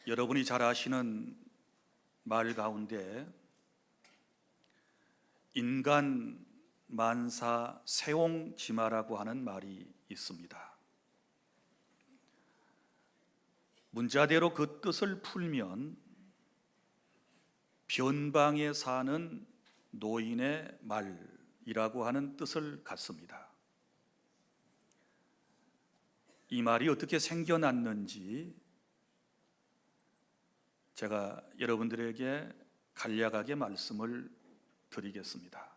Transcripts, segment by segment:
여러분이 잘 아시는 말 가운데 인간 만사 세옹지마라고 하는 말이 있습니다. 문자대로 그 뜻을 풀면 변방에 사는 노인의 말이라고 하는 뜻을 갖습니다. 이 말이 어떻게 생겨났는지 제가 여러분들에게 간략하게 말씀을 드리겠습니다.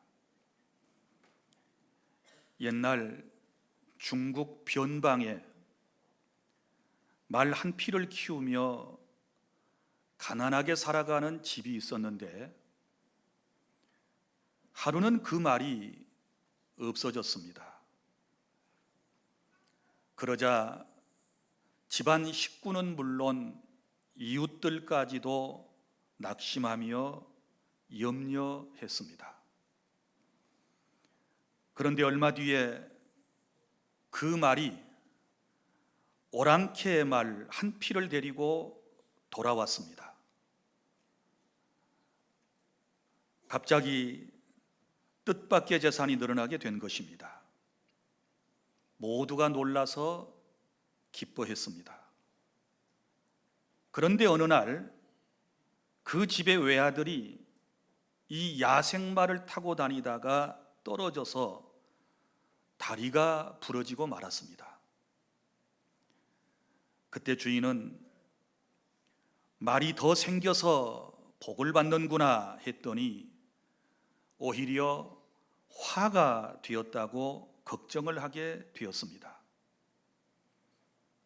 옛날 중국 변방에 말 한 피를 키우며 가난하게 살아가는 집이 있었는데 하루는 그 말이 없어졌습니다. 그러자 집안 식구는 물론 이웃들까지도 낙심하며 염려했습니다. 그런데 얼마 뒤에 그 말이 오랑캐의 말 한 피를 데리고 돌아왔습니다. 갑자기 뜻밖의 재산이 늘어나게 된 것입니다. 모두가 놀라서 기뻐했습니다. 그런데 어느 날 그 집의 외아들이 이 야생마를 타고 다니다가 떨어져서 다리가 부러지고 말았습니다. 그때 주인은 말이 더 생겨서 복을 받는구나 했더니 오히려 화가 되었다고 걱정을 하게 되었습니다.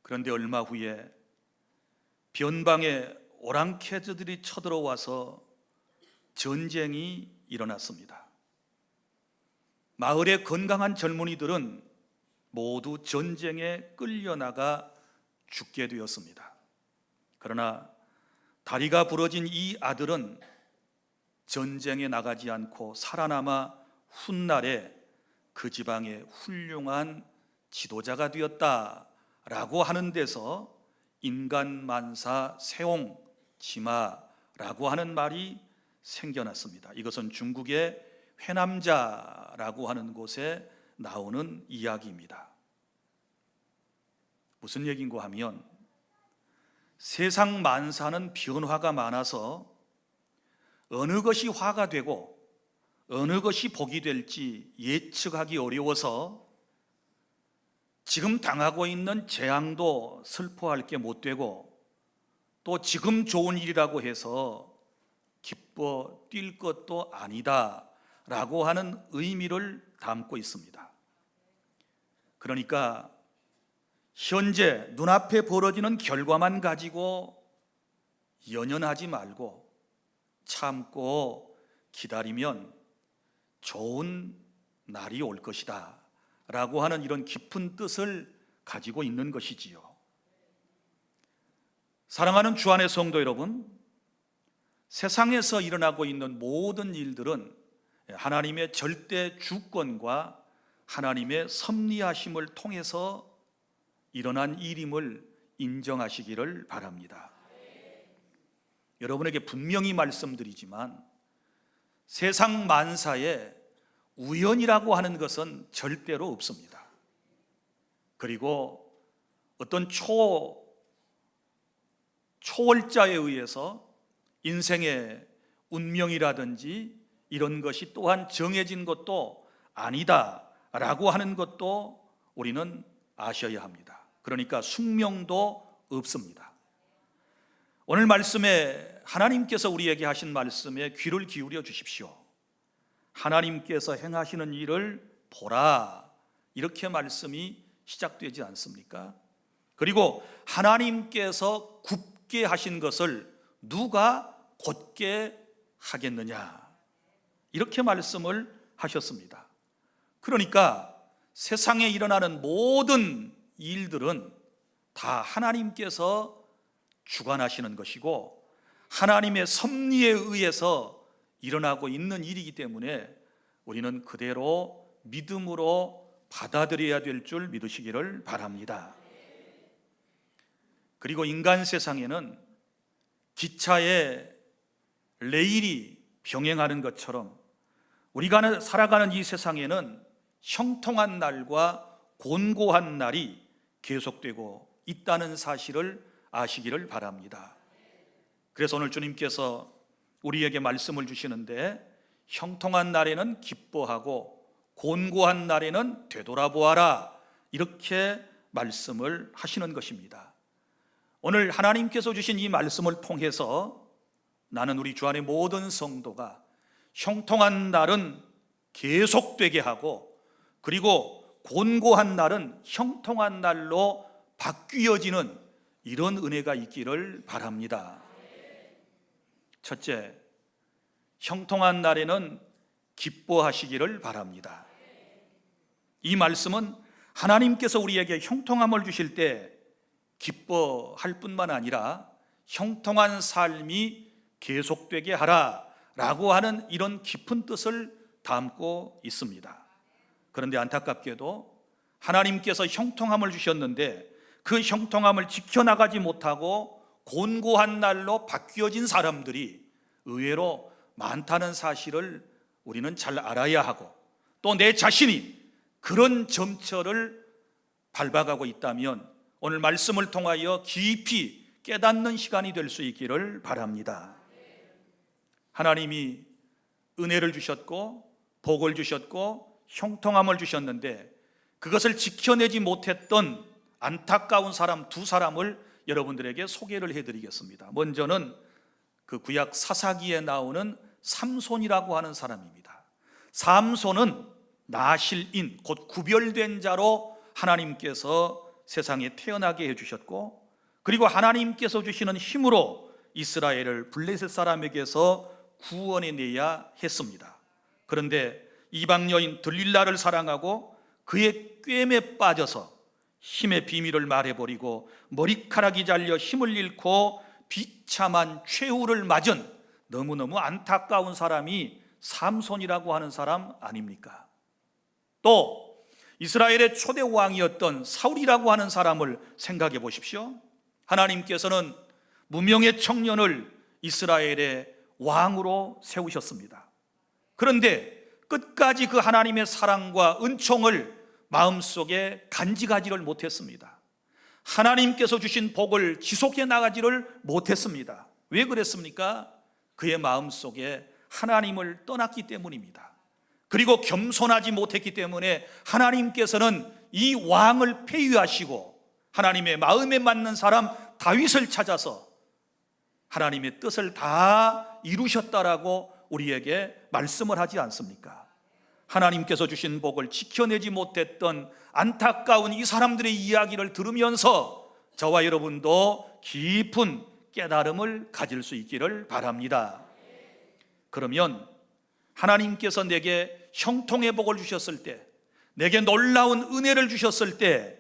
그런데 얼마 후에 변방에 오랑캐들이 쳐들어와서 전쟁이 일어났습니다. 마을의 건강한 젊은이들은 모두 전쟁에 끌려나가 죽게 되었습니다. 그러나 다리가 부러진 이 아들은 전쟁에 나가지 않고 살아남아 훗날에 그 지방의 훌륭한 지도자가 되었다라고 하는 데서 인간만사 세옹지마라고 하는 말이 생겨났습니다. 이것은 중국의 회남자라고 하는 곳에 나오는 이야기입니다. 무슨 얘기인가 하면 세상 만사는 변화가 많아서 어느 것이 화가 되고 어느 것이 복이 될지 예측하기 어려워서 지금 당하고 있는 재앙도 슬퍼할 게 못 되고 또 지금 좋은 일이라고 해서 기뻐 뛸 것도 아니다 라고 하는 의미를 담고 있습니다. 그러니까 현재 눈앞에 벌어지는 결과만 가지고 연연하지 말고 참고 기다리면 좋은 날이 올 것이다 라고 하는 이런 깊은 뜻을 가지고 있는 것이지요. 사랑하는 주 안의 성도 여러분, 세상에서 일어나고 있는 모든 일들은 하나님의 절대 주권과 하나님의 섭리하심을 통해서 일어난 일임을 인정하시기를 바랍니다. 여러분에게 분명히 말씀드리지만 세상 만사에 우연이라고 하는 것은 절대로 없습니다. 그리고 어떤 초월자에 의해서 인생의 운명이라든지 이런 것이 또한 정해진 것도 아니다라고 하는 것도 우리는 아셔야 합니다. 그러니까 숙명도 없습니다. 오늘 말씀에 하나님께서 우리에게 하신 말씀에 귀를 기울여 주십시오. 하나님께서 행하시는 일을 보라, 이렇게 말씀이 시작되지 않습니까? 그리고 하나님께서 굽게 하신 것을 누가 곧게 하겠느냐, 이렇게 말씀을 하셨습니다. 그러니까 세상에 일어나는 모든 일들은 다 하나님께서 주관하시는 것이고 하나님의 섭리에 의해서 일어나고 있는 일이기 때문에 우리는 그대로 믿음으로 받아들여야 될 줄 믿으시기를 바랍니다. 그리고 인간 세상에는 기차에 레일이 병행하는 것처럼 우리가 살아가는 이 세상에는 형통한 날과 곤고한 날이 계속되고 있다는 사실을 아시기를 바랍니다. 그래서 오늘 주님께서 우리에게 말씀을 주시는데, 형통한 날에는 기뻐하고 곤고한 날에는 되돌아보아라, 이렇게 말씀을 하시는 것입니다. 오늘 하나님께서 주신 이 말씀을 통해서 나는 우리 주 안의 모든 성도가 형통한 날은 계속되게 하고, 그리고 곤고한 날은 형통한 날로 바뀌어지는 이런 은혜가 있기를 바랍니다. 첫째, 형통한 날에는 기뻐하시기를 바랍니다. 이 말씀은 하나님께서 우리에게 형통함을 주실 때 기뻐할 뿐만 아니라 형통한 삶이 계속되게 하라 라고 하는 이런 깊은 뜻을 담고 있습니다. 그런데 안타깝게도 하나님께서 형통함을 주셨는데 그 형통함을 지켜나가지 못하고 곤고한 날로 바뀌어진 사람들이 의외로 많다는 사실을 우리는 잘 알아야 하고, 또 내 자신이 그런 점철을 밟아가고 있다면 오늘 말씀을 통하여 깊이 깨닫는 시간이 될 수 있기를 바랍니다. 하나님이 은혜를 주셨고 복을 주셨고 형통함을 주셨는데 그것을 지켜내지 못했던 안타까운 사람 두 사람을 여러분들에게 소개를 해드리겠습니다. 먼저는 그 구약 사사기에 나오는 삼손이라고 하는 사람입니다. 삼손은 나실인, 곧 구별된 자로 하나님께서 세상에 태어나게 해주셨고, 그리고 하나님께서 주시는 힘으로 이스라엘을 블레셋 사람에게서 구원해내야 했습니다. 그런데 이방 여인 들릴라를 사랑하고 그의 꿰매 빠져서 힘의 비밀을 말해버리고 머리카락이 잘려 힘을 잃고 비참한 최후를 맞은 너무너무 안타까운 사람이 삼손이라고 하는 사람 아닙니까? 또 이스라엘의 초대 왕이었던 사울이라고 하는 사람을 생각해 보십시오. 하나님께서는 무명의 청년을 이스라엘의 왕으로 세우셨습니다. 그런데 끝까지 그 하나님의 사랑과 은총을 마음속에 간직하지를 못했습니다. 하나님께서 주신 복을 지속해 나가지를 못했습니다. 왜 그랬습니까? 그의 마음속에 하나님을 떠났기 때문입니다. 그리고 겸손하지 못했기 때문에 하나님께서는 이 왕을 폐위하시고 하나님의 마음에 맞는 사람 다윗을 찾아서 하나님의 뜻을 다 이루셨다라고 우리에게 말씀을 하지 않습니까? 하나님께서 주신 복을 지켜내지 못했던 안타까운 이 사람들의 이야기를 들으면서 저와 여러분도 깊은 깨달음을 가질 수 있기를 바랍니다. 그러면 하나님께서 내게 형통의 복을 주셨을 때, 내게 놀라운 은혜를 주셨을 때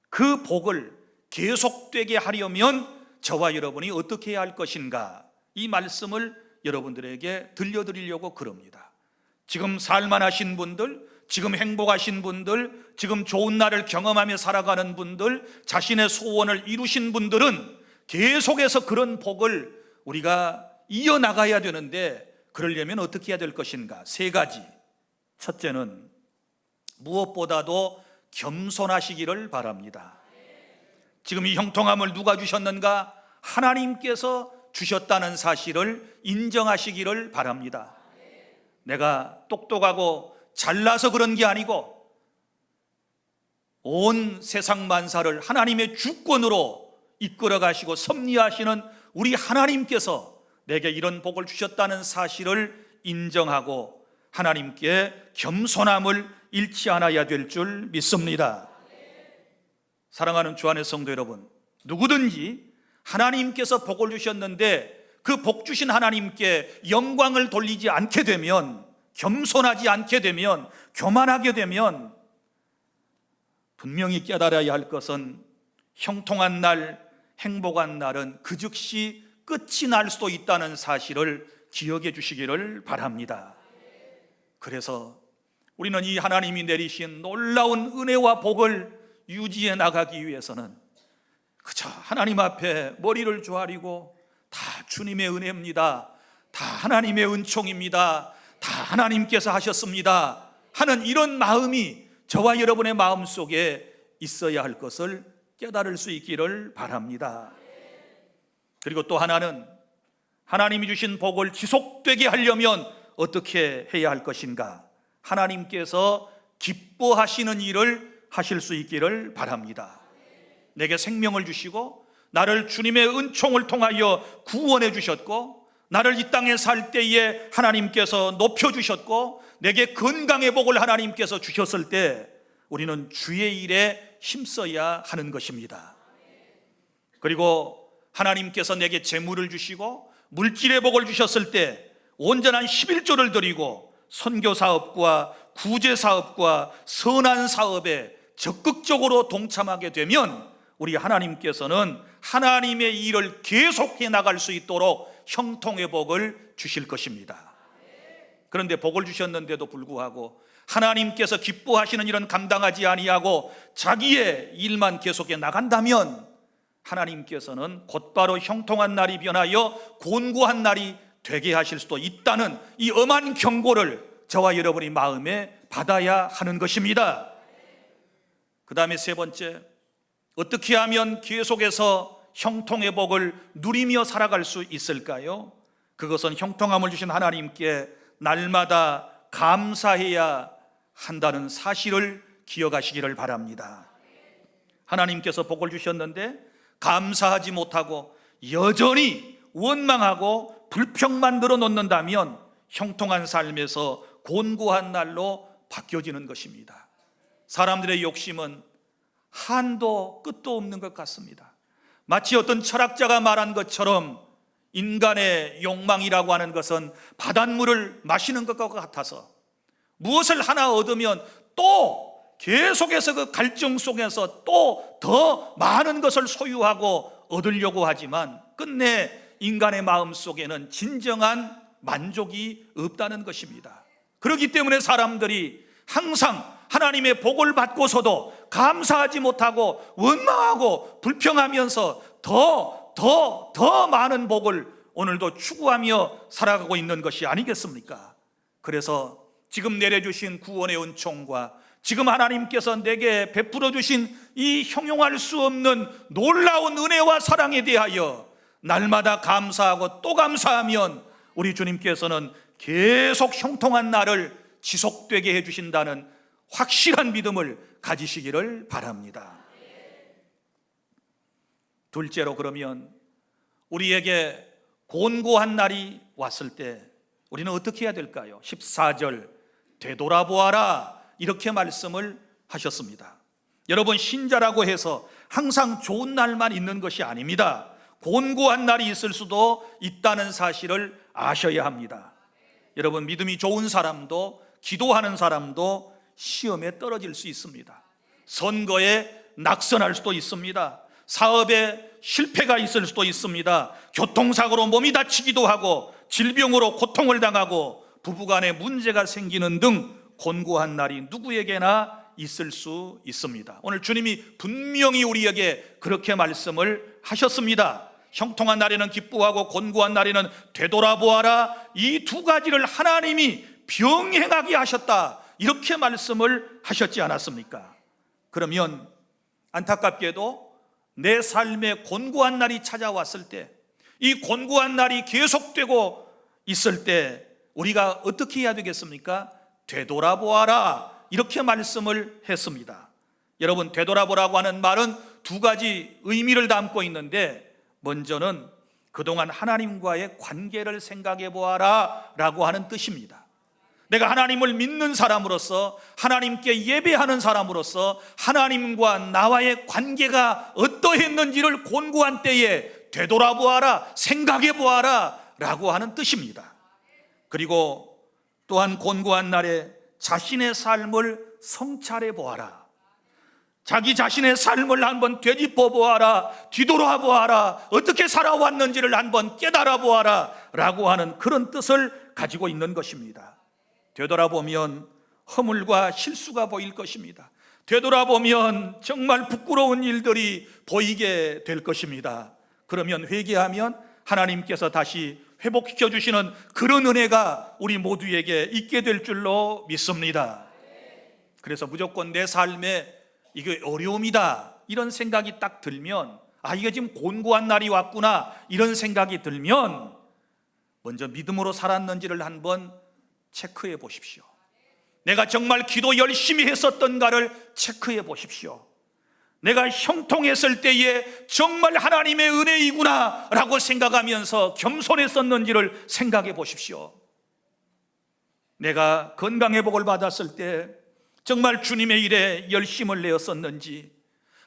그 복을 계속되게 하려면 저와 여러분이 어떻게 해야 할 것인가, 이 말씀을 여러분들에게 들려드리려고 그럽니다. 지금 살만하신 분들, 지금 행복하신 분들, 지금 좋은 날을 경험하며 살아가는 분들, 자신의 소원을 이루신 분들은 계속해서 그런 복을 우리가 이어나가야 되는데, 그러려면 어떻게 해야 될 것인가? 세 가지. 첫째는 무엇보다도 겸손하시기를 바랍니다. 지금 이 형통함을 누가 주셨는가? 하나님께서 주셨다는 사실을 인정하시기를 바랍니다. 내가 똑똑하고 잘나서 그런 게 아니고 온 세상 만사를 하나님의 주권으로 이끌어 가시고 섭리하시는 우리 하나님께서 내게 이런 복을 주셨다는 사실을 인정하고 하나님께 겸손함을 잃지 않아야 될 줄 믿습니다. 사랑하는 주 안의 성도 여러분, 누구든지 하나님께서 복을 주셨는데 그 복 주신 하나님께 영광을 돌리지 않게 되면, 겸손하지 않게 되면, 교만하게 되면 분명히 깨달아야 할 것은 형통한 날, 행복한 날은 그 즉시 끝이 날 수도 있다는 사실을 기억해 주시기를 바랍니다. 그래서 우리는 이 하나님이 내리신 놀라운 은혜와 복을 유지해 나가기 위해서는 그저 하나님 앞에 머리를 조아리고 다 주님의 은혜입니다. 다 하나님의 은총입니다. 다 하나님께서 하셨습니다 하는 이런 마음이 저와 여러분의 마음속에 있어야 할 것을 깨달을 수 있기를 바랍니다. 그리고 또 하나는 하나님이 주신 복을 지속되게 하려면 어떻게 해야 할 것인가? 하나님께서 기뻐하시는 일을 하실 수 있기를 바랍니다. 내게 생명을 주시고 나를 주님의 은총을 통하여 구원해 주셨고, 나를 이 땅에 살 때에 하나님께서 높여주셨고, 내게 건강의 복을 하나님께서 주셨을 때 우리는 주의 일에 힘써야 하는 것입니다. 그리고 하나님께서 내게 재물을 주시고 물질의 복을 주셨을 때 온전한 11조를 드리고 선교사업과 구제사업과 선한 사업에 적극적으로 동참하게 되면 우리 하나님께서는 하나님의 일을 계속해 나갈 수 있도록 형통의 복을 주실 것입니다. 그런데 복을 주셨는데도 불구하고 하나님께서 기뻐하시는 일은 감당하지 아니하고 자기의 일만 계속해 나간다면 하나님께서는 곧바로 형통한 날이 변하여 곤고한 날이 되게 하실 수도 있다는 이 엄한 경고를 저와 여러분이 마음에 받아야 하는 것입니다. 그 다음에 세 번째, 어떻게 하면 계속해서 형통의 복을 누리며 살아갈 수 있을까요? 그것은 형통함을 주신 하나님께 날마다 감사해야 한다는 사실을 기억하시기를 바랍니다. 하나님께서 복을 주셨는데 감사하지 못하고 여전히 원망하고 불평만 늘어놓는다면 형통한 삶에서 곤고한 날로 바뀌어지는 것입니다. 사람들의 욕심은 한도 끝도 없는 것 같습니다. 마치 어떤 철학자가 말한 것처럼 인간의 욕망이라고 하는 것은 바닷물을 마시는 것과 같아서 무엇을 하나 얻으면 또 계속해서 그 갈증 속에서 또 더 많은 것을 소유하고 얻으려고 하지만 끝내 인간의 마음 속에는 진정한 만족이 없다는 것입니다. 그렇기 때문에 사람들이 항상 하나님의 복을 받고서도 감사하지 못하고 원망하고 불평하면서 더 많은 복을 오늘도 추구하며 살아가고 있는 것이 아니겠습니까? 그래서 지금 내려주신 구원의 은총과 지금 하나님께서 내게 베풀어 주신 이 형용할 수 없는 놀라운 은혜와 사랑에 대하여 날마다 감사하고 또 감사하면 우리 주님께서는 계속 형통한 날을 지속되게 해주신다는 확실한 믿음을 가지시기를 바랍니다. 둘째로, 그러면 우리에게 곤고한 날이 왔을 때 우리는 어떻게 해야 될까요? 14절, 되돌아보아라, 이렇게 말씀을 하셨습니다. 여러분, 신자라고 해서 항상 좋은 날만 있는 것이 아닙니다. 곤고한 날이 있을 수도 있다는 사실을 아셔야 합니다. 여러분, 믿음이 좋은 사람도, 기도하는 사람도 시험에 떨어질 수 있습니다. 선거에 낙선할 수도 있습니다. 사업에 실패가 있을 수도 있습니다. 교통사고로 몸이 다치기도 하고 질병으로 고통을 당하고 부부간에 문제가 생기는 등 곤고한 날이 누구에게나 있을 수 있습니다. 오늘 주님이 분명히 우리에게 그렇게 말씀을 하셨습니다. 형통한 날에는 기뻐하고 곤고한 날에는 되돌아보아라, 이 두 가지를 하나님이 병행하게 하셨다, 이렇게 말씀을 하셨지 않았습니까? 그러면 안타깝게도 내 삶에 곤고한 날이 찾아왔을 때, 이 곤고한 날이 계속되고 있을 때 우리가 어떻게 해야 되겠습니까? 되돌아보아라, 이렇게 말씀을 했습니다. 여러분, 되돌아보라고 하는 말은 두 가지 의미를 담고 있는데, 먼저는 그동안 하나님과의 관계를 생각해 보아라 라고 하는 뜻입니다. 내가 하나님을 믿는 사람으로서, 하나님께 예배하는 사람으로서 하나님과 나와의 관계가 어떠했는지를 곤고한 때에 되돌아보아라, 생각해 보아라 라고 하는 뜻입니다. 그리고 또한 곤고한 날에 자신의 삶을 성찰해 보아라, 자기 자신의 삶을 한번 되짚어 보아라, 뒤돌아 보아라, 어떻게 살아왔는지를 한번 깨달아 보아라 라고 하는 그런 뜻을 가지고 있는 것입니다. 되돌아보면 허물과 실수가 보일 것입니다. 되돌아보면 정말 부끄러운 일들이 보이게 될 것입니다. 그러면 회개하면 하나님께서 다시 회복시켜 주시는 그런 은혜가 우리 모두에게 있게 될 줄로 믿습니다. 그래서 무조건 내 삶에 이게 어려움이다 이런 생각이 딱 들면, 이게 지금 곤고한 날이 왔구나 이런 생각이 들면 먼저 믿음으로 살았는지를 한번 체크해 보십시오. 내가 정말 기도 열심히 했었던가를 체크해 보십시오. 내가 형통했을 때에 정말 하나님의 은혜이구나 라고 생각하면서 겸손했었는지를 생각해 보십시오. 내가 건강의 복을 받았을 때 정말 주님의 일에 열심을 내었었는지,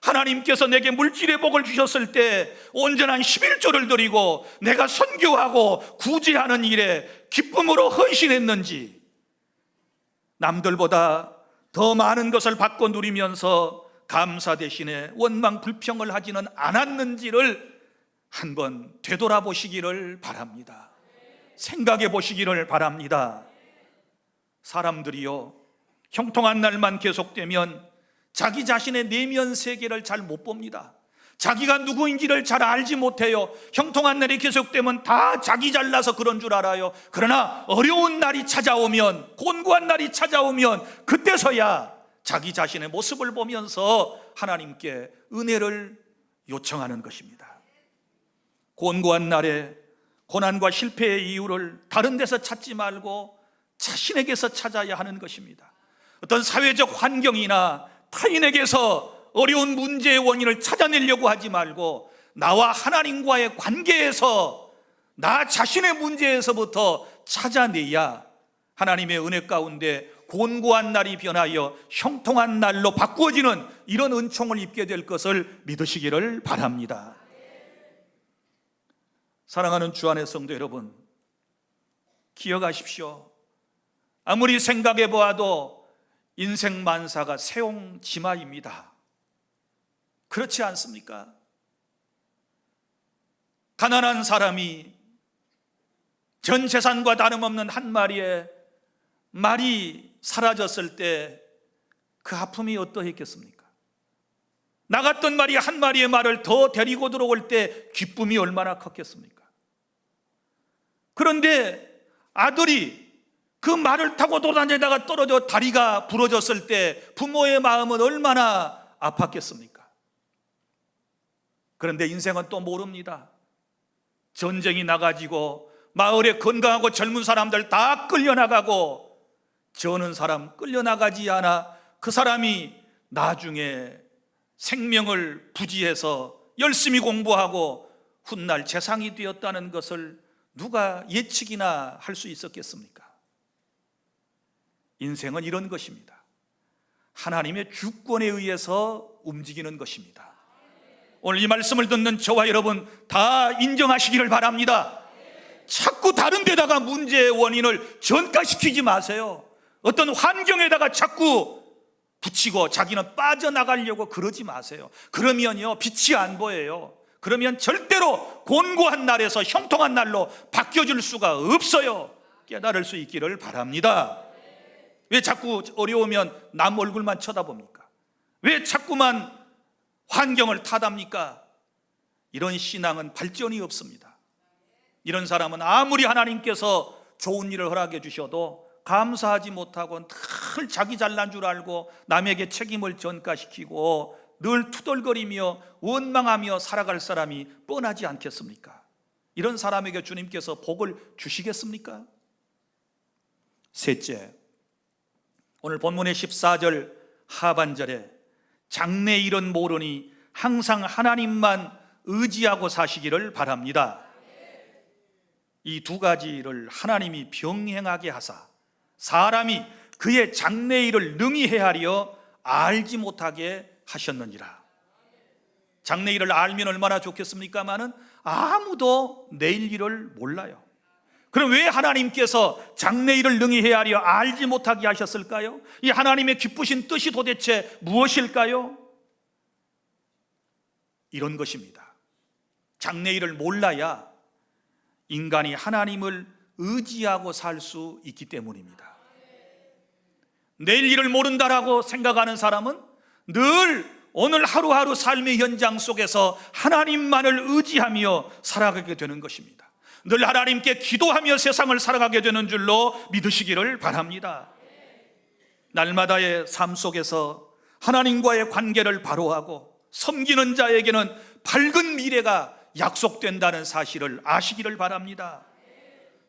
하나님께서 내게 물질의 복을 주셨을 때 온전한 11조를 드리고 내가 선교하고 구제하는 일에 기쁨으로 헌신했는지, 남들보다 더 많은 것을 받고 누리면서 감사 대신에 원망 불평을 하지는 않았는지를 한번 되돌아보시기를 바랍니다. 생각해 보시기를 바랍니다. 사람들이요, 형통한 날만 계속되면 자기 자신의 내면 세계를 잘 못 봅니다. 자기가 누구인지를 잘 알지 못해요. 형통한 날이 계속되면 다 자기 잘나서 그런 줄 알아요. 그러나 어려운 날이 찾아오면, 곤고한 날이 찾아오면 그때서야 자기 자신의 모습을 보면서 하나님께 은혜를 요청하는 것입니다. 곤고한 날에 고난과 실패의 이유를 다른 데서 찾지 말고 자신에게서 찾아야 하는 것입니다. 어떤 사회적 환경이나 타인에게서 어려운 문제의 원인을 찾아내려고 하지 말고 나와 하나님과의 관계에서, 나 자신의 문제에서부터 찾아내야 하나님의 은혜 가운데 곤고한 날이 변하여 형통한 날로 바꾸어지는 이런 은총을 입게 될 것을 믿으시기를 바랍니다. 사랑하는 주 안의 성도 여러분, 기억하십시오. 아무리 생각해 보아도 인생 만사가 세옹지마입니다. 그렇지 않습니까? 가난한 사람이 전 재산과 다름없는 한 마리의 말이 사라졌을 때 그 아픔이 어떠했겠습니까? 나갔던 말이 한 마리의 말을 더 데리고 들어올 때 기쁨이 얼마나 컸겠습니까? 그런데 아들이 그 말을 타고 돌아다니다가 떨어져 다리가 부러졌을 때 부모의 마음은 얼마나 아팠겠습니까? 그런데 인생은 또 모릅니다. 전쟁이 나가지고 마을에 건강하고 젊은 사람들 다 끌려나가고 저는 사람 끌려나가지 않아 그 사람이 나중에 생명을 부지해서 열심히 공부하고 훗날 재상이 되었다는 것을 누가 예측이나 할 수 있었겠습니까? 인생은 이런 것입니다. 하나님의 주권에 의해서 움직이는 것입니다. 오늘 이 말씀을 듣는 저와 여러분 다 인정하시기를 바랍니다. 자꾸 다른 데다가 문제의 원인을 전가시키지 마세요. 어떤 환경에다가 자꾸 붙이고 자기는 빠져나가려고 그러지 마세요. 그러면요, 빛이 안 보여요. 그러면 절대로 곤고한 날에서 형통한 날로 바뀌어줄 수가 없어요. 깨달을 수 있기를 바랍니다. 왜 자꾸 어려우면 남 얼굴만 쳐다봅니까? 왜 자꾸만 환경을 탓합니까? 이런 신앙은 발전이 없습니다. 이런 사람은 아무리 하나님께서 좋은 일을 허락해 주셔도 감사하지 못하고 늘 자기 잘난 줄 알고 남에게 책임을 전가시키고 늘 투덜거리며 원망하며 살아갈 사람이 뻔하지 않겠습니까? 이런 사람에게 주님께서 복을 주시겠습니까? 셋째, 오늘 본문의 14절 하반절에 장래일은 모르니 항상 하나님만 의지하고 사시기를 바랍니다. 이 두 가지를 하나님이 병행하게 하사 사람이 그의 장래일을 능히 헤아려 알지 못하게 하셨느니라. 장래일을 알면 얼마나 좋겠습니까마는 아무도 내일 일을 몰라요. 그럼 왜 하나님께서 장래일을 능히 헤아려 알지 못하게 하셨을까요? 이 하나님의 기쁘신 뜻이 도대체 무엇일까요? 이런 것입니다. 장래일을 몰라야 인간이 하나님을 의지하고 살 수 있기 때문입니다. 내일 일을 모른다라고 생각하는 사람은 늘 오늘 하루하루 삶의 현장 속에서 하나님만을 의지하며 살아가게 되는 것입니다. 늘 하나님께 기도하며 세상을 살아가게 되는 줄로 믿으시기를 바랍니다. 날마다의 삶 속에서 하나님과의 관계를 바로하고 섬기는 자에게는 밝은 미래가 약속된다는 사실을 아시기를 바랍니다.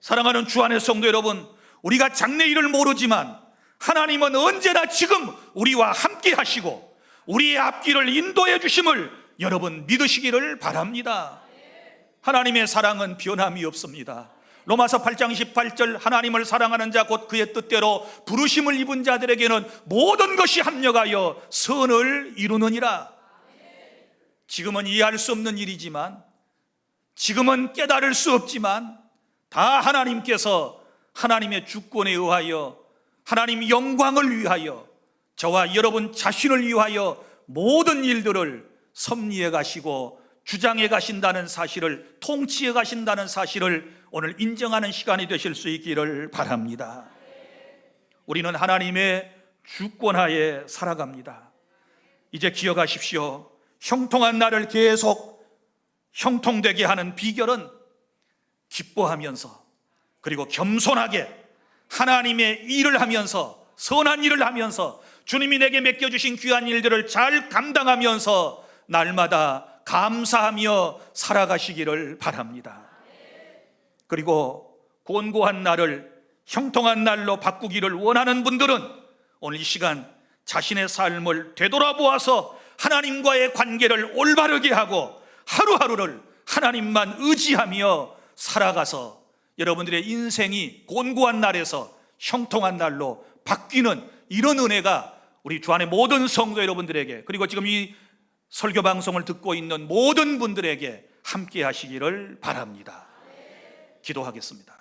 사랑하는 주 안의 성도 여러분, 우리가 장래일을 모르지만 하나님은 언제나 지금 우리와 함께 하시고 우리의 앞길을 인도해 주심을 여러분 믿으시기를 바랍니다. 하나님의 사랑은 변함이 없습니다. 로마서 8장 18절, 하나님을 사랑하는 자 곧 그의 뜻대로 부르심을 입은 자들에게는 모든 것이 합력하여 선을 이루느니라. 지금은 이해할 수 없는 일이지만, 지금은 깨달을 수 없지만 다 하나님께서 하나님의 주권에 의하여 하나님 영광을 위하여 저와 여러분 자신을 위하여 모든 일들을 섭리해 가시고 주장해 가신다는 사실을, 통치해 가신다는 사실을 오늘 인정하는 시간이 되실 수 있기를 바랍니다. 우리는 하나님의 주권하에 살아갑니다. 이제 기억하십시오. 형통한 날을 계속 형통되게 하는 비결은 기뻐하면서 그리고 겸손하게 하나님의 일을 하면서, 선한 일을 하면서 주님이 내게 맡겨주신 귀한 일들을 잘 감당하면서 날마다 감사하며 살아가시기를 바랍니다. 그리고 곤고한 날을 형통한 날로 바꾸기를 원하는 분들은 오늘 이 시간 자신의 삶을 되돌아보아서 하나님과의 관계를 올바르게 하고 하루하루를 하나님만 의지하며 살아가서 여러분들의 인생이 곤고한 날에서 형통한 날로 바뀌는 이런 은혜가 우리 주 안의 모든 성도 여러분들에게, 그리고 지금 이 설교 방송을 듣고 있는 모든 분들에게 함께 하시기를 바랍니다. 기도하겠습니다.